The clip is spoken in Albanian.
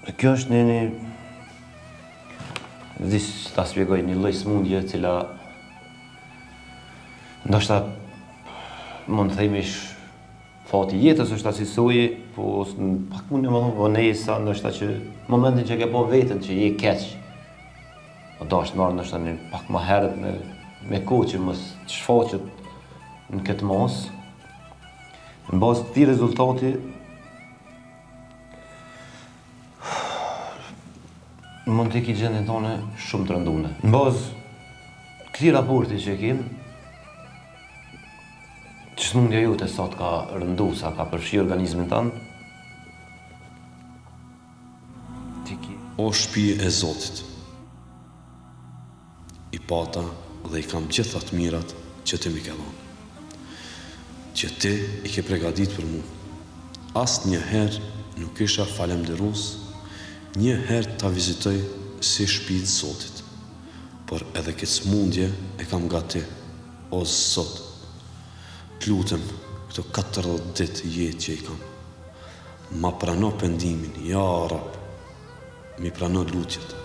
Kjo është një ta shpjegoj një lloj smundje e cila ndoshta mund të themi fati i jetës është asisoj, po pak mund më thonë vonesa, ndoshta që momentin që ke po veten që je keq. Po dash të marrë ndoshta një pak më herët me kohë që mos të shfaqet në këtë mos. Në bazë të këtij rezultati mund të ki gjendjen tonë shumë të rëndune. Në bazë këtij raporti që kemë, që smundja jote sa të ka rëndu, sa ka përfshi organizmin tanë, O shtëpi e Zotit, i pata dhe i kam gjitha të mirat që ti mi ke dhënë, që ti i ke përgatit për mu. Asë një herë nuk isha falemderus, një herë ta vizitoj si shtëpi e Zotit, por edhe këtë smundje e kam nga ti, o Zot. Të lutem këto 40 ditë jetë që i kam. Ma prano pendimin, ja Rab, mi prano lutjet.